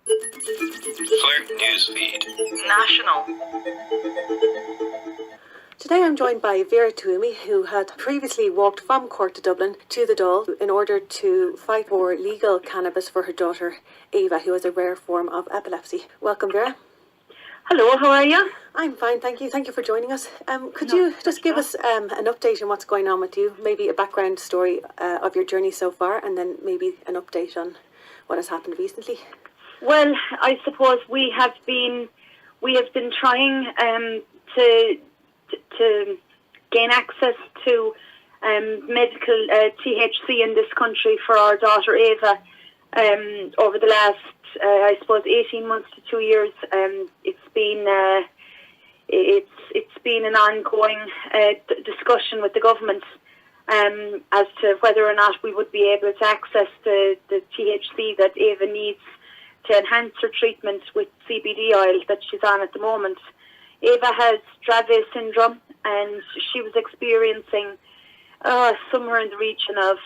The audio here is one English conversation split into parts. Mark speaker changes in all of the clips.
Speaker 1: Flirt Newsfeed.
Speaker 2: National.
Speaker 3: Today I'm joined by Vera Twomey, who had previously walked from Cork to Dublin to the Dáil in order to fight for legal cannabis for her daughter Eva, who has a rare form of epilepsy. Welcome, Vera.
Speaker 2: Hello, how are you?
Speaker 3: I'm fine, thank you. Thank you for joining us. Could you just give us an update on what's going on with you? Maybe a background story of your journey so far, and then maybe an update on what has happened recently.
Speaker 2: Well, I suppose we have been trying to gain access to medical THC in this country for our daughter Eva over the last, I suppose, 18 months to 2 years. It's been an ongoing discussion with the government as to whether or not we would be able to access the THC that Eva needs to enhance her treatment with CBD oil that she's on at the moment. Eva has Dravet syndrome, and she was experiencing somewhere in the region of,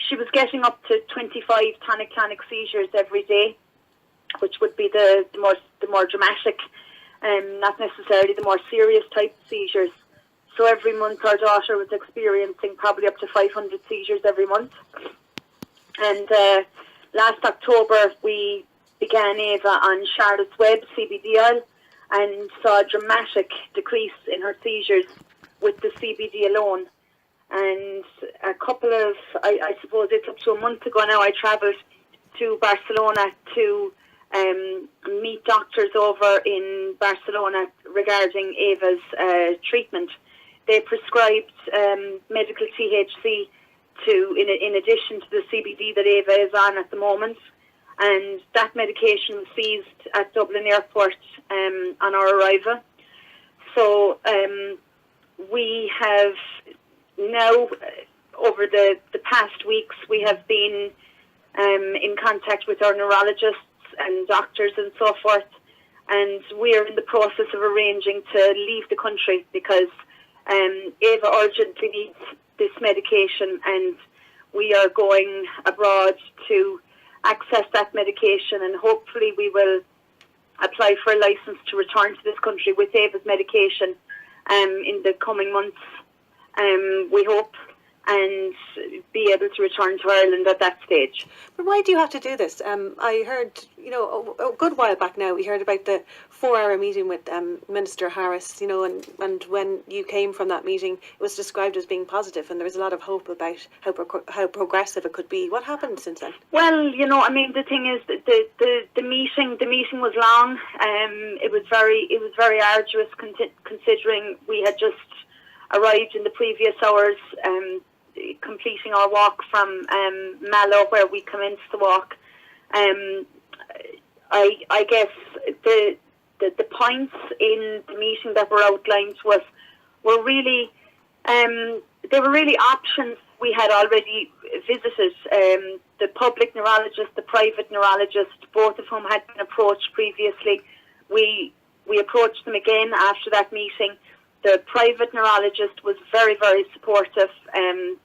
Speaker 2: she was getting up to 25 tonic-clonic seizures every day, which would be the more dramatic, not necessarily the more serious type of seizures. So every month our daughter was experiencing probably up to 500 seizures every month. And last October we began Eva on Charlotte's Web CBD oil and saw a dramatic decrease in her seizures with the CBD alone. And a couple of, I suppose it's up to a month ago now, I travelled to Barcelona to meet doctors over in Barcelona regarding Eva's treatment. They prescribed medical THC in addition to the CBD that Eva is on at the moment, and that medication was seized at Dublin Airport on our arrival. So we have now, over the past weeks, we have been in contact with our neurologists and doctors and so forth, and we are in the process of arranging to leave the country because Eva urgently needs this medication, and we are going abroad to access that medication, and hopefully we will apply for a license to return to this country with Eva's medication in the coming months, we hope, and be able to return to Ireland at that stage.
Speaker 3: But why do you have to do this? I heard, a good while back now, we heard about the 4-hour meeting with Minister Harris, and when you came from that meeting, it was described as being positive, and there was a lot of hope about how progressive it could be. What happened since then?
Speaker 2: Well, the thing is that the meeting was long. It was very arduous considering we had just arrived in the previous hours, completing our walk from Mallow, where we commenced the walk. I guess the points in the meeting that were outlined to us were really they were really options we had already visited. The public neurologist, the private neurologist, both of whom had been approached previously. We approached them again after that meeting. The private neurologist was very, very supportive.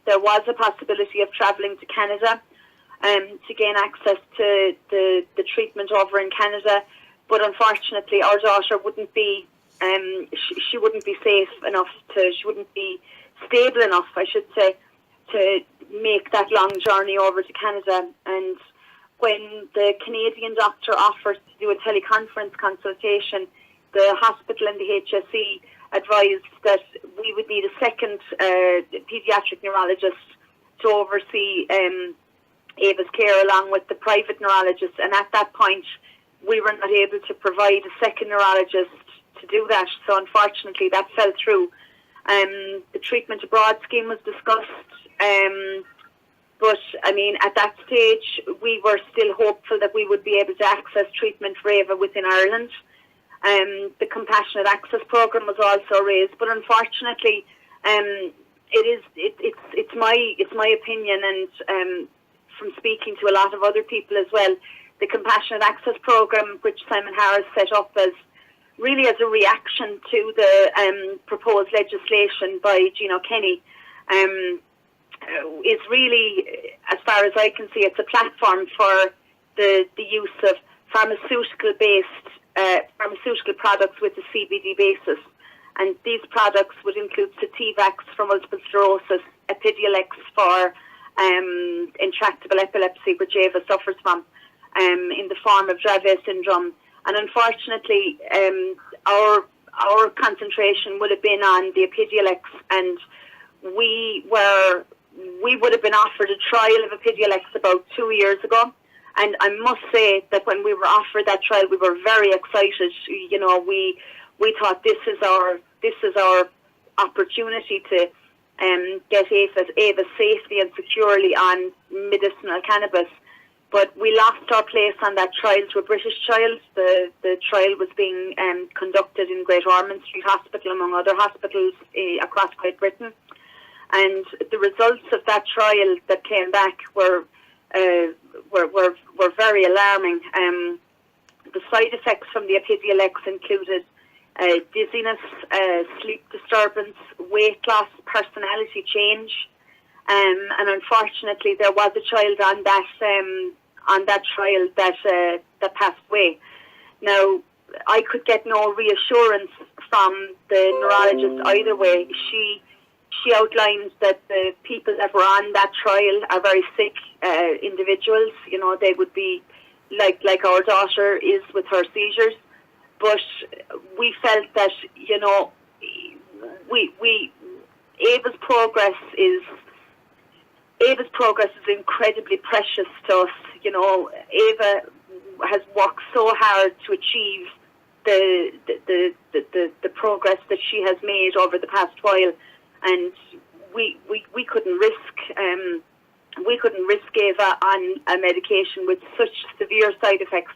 Speaker 2: There was a possibility of travelling to Canada to gain access to the treatment over in Canada, but unfortunately our daughter wouldn't be, she wouldn't be safe enough she wouldn't be stable enough, I should say, to make that long journey over to Canada. And when the Canadian doctor offered to do a teleconference consultation, the hospital and the HSE advised that we would need a second paediatric neurologist to oversee Eva's care along with the private neurologist, and at that point we were not able to provide a second neurologist to do that, so unfortunately that fell through. The treatment abroad scheme was discussed, but I mean at that stage we were still hopeful that we would be able to access treatment for Eva within Ireland. The compassionate access program was also raised, but unfortunately, it's my opinion, and from speaking to a lot of other people as well, the compassionate access program, which Simon Harris set up as really as a reaction to the proposed legislation by Gino Kenny, is really, as far as I can see, it's a platform for the use of pharmaceutical products with a CBD basis. And these products would include Sativax for multiple sclerosis, Epidiolex for intractable epilepsy, which Eva suffers from, in the form of Dravet syndrome. And unfortunately, our concentration would have been on the Epidiolex, and we would have been offered a trial of Epidiolex about 2 years ago. And I must say that when we were offered that trial, we were very excited. You know, we thought this is our opportunity to get Ava safely and securely on medicinal cannabis. But we lost our place on that trial to a British trial. The trial was being conducted in Great Ormond Street Hospital, among other hospitals across Great Britain. And the results of that trial that came back were very alarming. The side effects from the Epidiolex included dizziness, sleep disturbance, weight loss, personality change, and unfortunately there was a child on that trial that passed away. Now, I could get no reassurance from the neurologist either way. She outlined that the people that were on that trial are very sick individuals. You know, they would be like our daughter is with her seizures. But we felt that, you know, Ava's progress is incredibly precious to us. You know, Ava has worked so hard to achieve the progress that she has made over the past while, and we couldn't risk Ava on a medication with such severe side effects.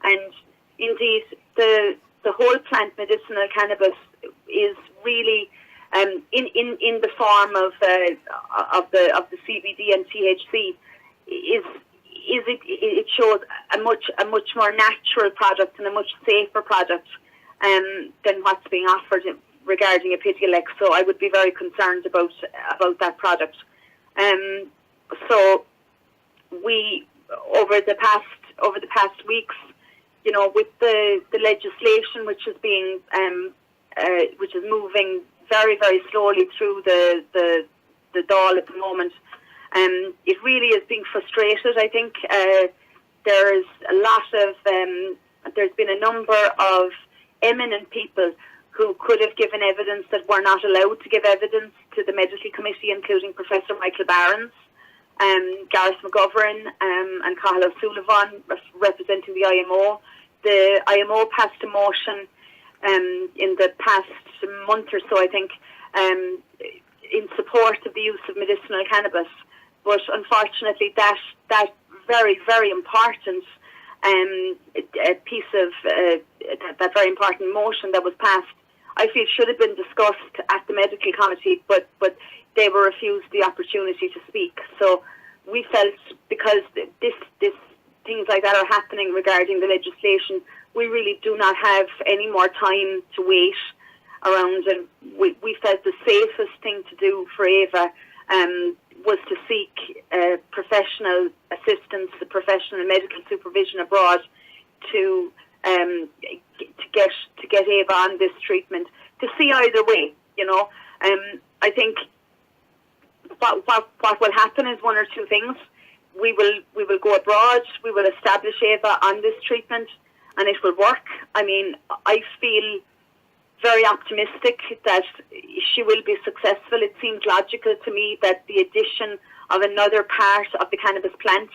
Speaker 2: And indeed, the whole plant medicinal cannabis is really in the form of the CBD and THC it shows a much more natural product and a much safer product than what's being offered regarding Epidiolex. So I would be very concerned about that product. So we over the past weeks, you know, with the legislation which is being which is moving very, very slowly through the Dáil at the moment, it really is being frustrated. I think there's been a number of eminent people who could have given evidence that were not allowed to give evidence to the medical committee, including Professor Michael Barnes, Gareth McGovern, and Cathal O'Sullivan representing the IMO. The IMO passed a motion in the past month or so, I think, in support of the use of medicinal cannabis. But unfortunately, that very, very important piece of that very important motion that was passed, I feel should have been discussed at the medical committee, but they were refused the opportunity to speak. So we felt, because this things like that are happening regarding the legislation, we really do not have any more time to wait around, and we felt the safest thing to do for Ava was to seek professional assistance, the professional medical supervision abroad to get Ava on this treatment. To see either way, you know, I think what will happen is one or two things. We will go abroad. We will establish Ava on this treatment, and it will work. I mean, I feel very optimistic that she will be successful. It seems logical to me that the addition of another part of the cannabis plant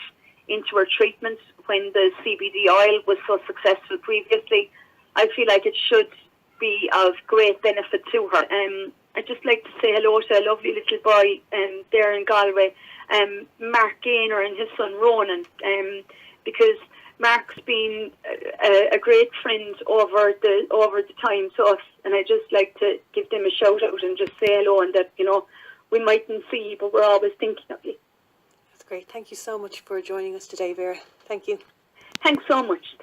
Speaker 2: into her treatment, when the CBD oil was so successful previously, I feel like it should be of great benefit to her. I'd just like to say hello to a lovely little boy there in Galway, Mark Gaynor, and his son Ronan, because Mark's been a great friend over the time to us, and I just like to give them a shout out and just say hello, and that, you know, we mightn't see you, but we're always thinking of you.
Speaker 3: That's great. Thank you so much for joining us today, Vera. Thank you.
Speaker 2: Thanks so much.